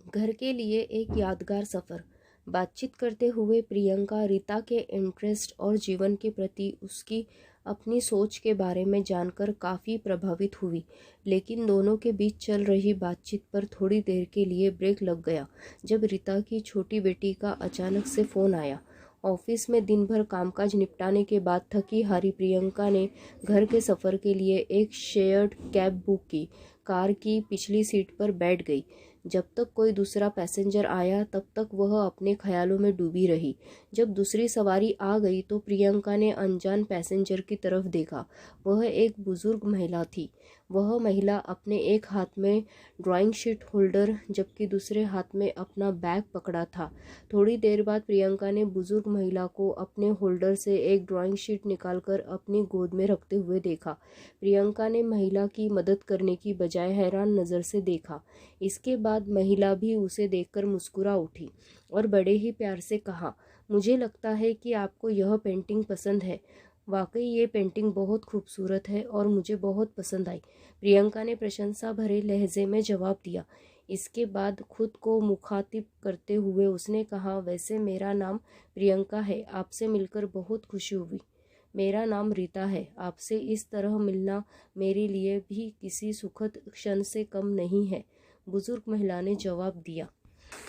घर के लिए एक यादगार सफ़र। बातचीत करते हुए प्रियंका रीता के इंटरेस्ट और जीवन के प्रति उसकी अपनी सोच के बारे में जानकर काफ़ी प्रभावित हुई, लेकिन दोनों के बीच चल रही बातचीत पर थोड़ी देर के लिए ब्रेक लग गया जब रीता की छोटी बेटी का अचानक से फ़ोन आया। ऑफिस में दिन भर कामकाज निपटाने के बाद थकी हारी प्रियंका ने घर के सफ़र के लिए एक शेयर्ड कैब बुक की। कार की पिछली सीट पर बैठ गई। जब तक कोई दूसरा पैसेंजर आया तब तक वह अपने ख्यालों में डूबी रही। जब दूसरी सवारी आ गई तो प्रियंका ने अनजान पैसेंजर की तरफ देखा। वह एक बुजुर्ग महिला थी। वह महिला अपने एक हाथ में ड्राइंग शीट होल्डर जबकि दूसरे हाथ में अपना बैग पकड़ा था। थोड़ी देर बाद प्रियंका ने बुजुर्ग महिला को अपने होल्डर से एक ड्राइंग शीट निकालकर अपनी गोद में रखते हुए देखा। प्रियंका ने महिला की मदद करने की बजाय हैरान नज़र से देखा। इसके बाद महिला भी उसे देखकर मुस्कुरा उठी और बड़े ही प्यार से कहा, मुझे लगता है कि आपको यह पेंटिंग पसंद है। वाकई ये पेंटिंग बहुत खूबसूरत है और मुझे बहुत पसंद आई। प्रियंका ने प्रशंसा भरे लहजे में जवाब दिया। इसके बाद खुद को मुखातिब करते हुए उसने कहा, वैसे मेरा नाम प्रियंका है, आपसे मिलकर बहुत खुशी हुई। मेरा नाम रीता है। आपसे इस तरह मिलना मेरे लिए भी किसी सुखद क्षण से कम नहीं है, बुजुर्ग महिला ने जवाब दिया।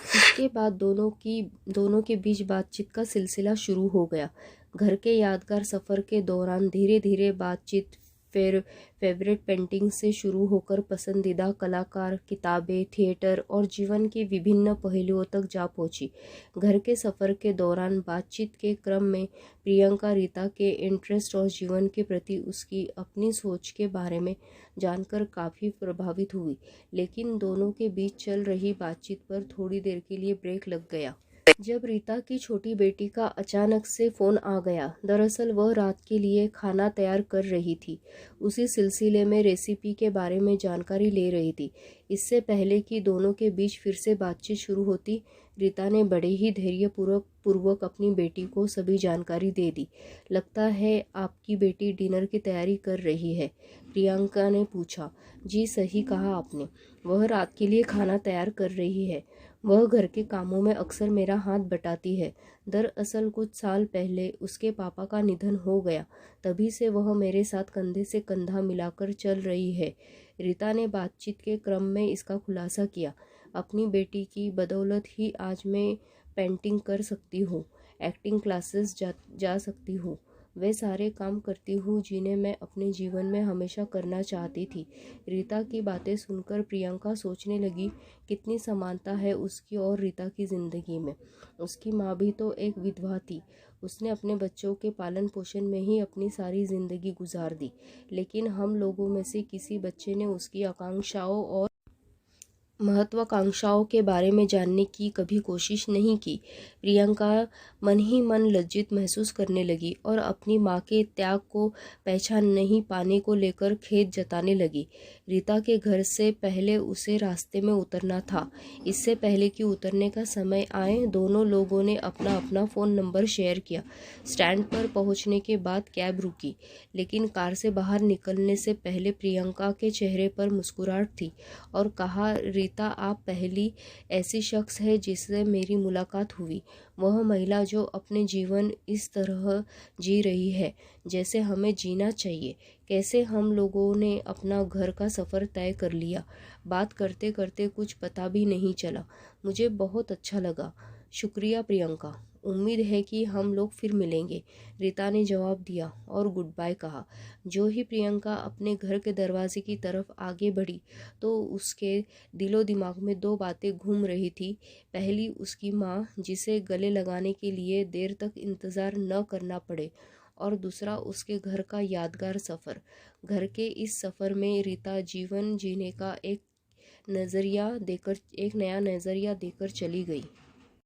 इसके बाद दोनों के बीच बातचीत का सिलसिला शुरू हो गया। घर के यादगार सफ़र के दौरान धीरे धीरे बातचीत फिर फेवरेट पेंटिंग से शुरू होकर पसंदीदा कलाकार, किताबें, थिएटर और जीवन के विभिन्न पहलुओं तक जा पहुंची। घर के सफ़र के दौरान बातचीत के क्रम में प्रियंका रीता के इंटरेस्ट और जीवन के प्रति उसकी अपनी सोच के बारे में जानकर काफ़ी प्रभावित हुई, लेकिन दोनों के बीच चल रही बातचीत पर थोड़ी देर के लिए ब्रेक लग गया जब रीता की छोटी बेटी का अचानक से फ़ोन आ गया। दरअसल वह रात के लिए खाना तैयार कर रही थी। उसी सिलसिले में रेसिपी के बारे में जानकारी ले रही थी। इससे पहले कि दोनों के बीच फिर से बातचीत शुरू होती, रीता ने बड़े ही धैर्यपूर्वक अपनी बेटी को सभी जानकारी दे दी। लगता है आपकी बेटी डिनर की तैयारी कर रही है, प्रियंका ने पूछा। जी सही कहा आपने, वह रात के लिए खाना तैयार कर रही है। वह घर के कामों में अक्सर मेरा हाथ बटाती है। दरअसल कुछ साल पहले उसके पापा का निधन हो गया, तभी से वह मेरे साथ कंधे से कंधा मिलाकर चल रही है। रीता ने बातचीत के क्रम में इसका खुलासा किया। अपनी बेटी की बदौलत ही आज मैं पेंटिंग कर सकती हूँ, एक्टिंग क्लासेस जा सकती हूँ, वे सारे काम करती हूँ जिन्हें मैं अपने जीवन में हमेशा करना चाहती थी। रीता की बातें सुनकर प्रियंका सोचने लगी, कितनी समानता है उसकी और रीता की ज़िंदगी में। उसकी माँ भी तो एक विधवा थी। उसने अपने बच्चों के पालन पोषण में ही अपनी सारी ज़िंदगी गुजार दी, लेकिन हम लोगों में से किसी बच्चे ने उसकी आकांक्षाओं और महत्वाकांक्षाओं के बारे में जानने की कभी कोशिश नहीं की। प्रियंका मन ही मन लज्जित महसूस करने लगी और अपनी माँ के त्याग को पहचान नहीं पाने को लेकर खेद जताने लगी। रीता के घर से पहले उसे रास्ते में उतरना था। इससे पहले कि उतरने का समय आए, दोनों लोगों ने अपना अपना फ़ोन नंबर शेयर किया। स्टैंड पर पहुंचने के बाद कैब रुकी, लेकिन कार से बाहर निकलने से पहले प्रियंका के चेहरे पर मुस्कुराहट थी और कहा, रीता आप पहली ऐसी शख्स है जिससे मेरी मुलाकात हुई। वह महिला जो अपने जीवन इस तरह जी रही है जैसे हमें जीना चाहिए। कैसे हम लोगों ने अपना घर का सफ़र तय कर लिया। बात करते करते कुछ पता भी नहीं चला। मुझे बहुत अच्छा लगा। शुक्रिया प्रियंका, उम्मीद है कि हम लोग फिर मिलेंगे, रीता ने जवाब दिया और गुड बाय कहा। जो ही प्रियंका अपने घर के दरवाजे की तरफ आगे बढ़ी तो उसके दिलो दिमाग में दो बातें घूम रही थी। पहली, उसकी माँ जिसे गले लगाने के लिए देर तक इंतज़ार न करना पड़े, और दूसरा उसके घर का यादगार सफ़र। घर के इस सफ़र में रीता जीवन जीने का एक नया नज़रिया देकर चली गई।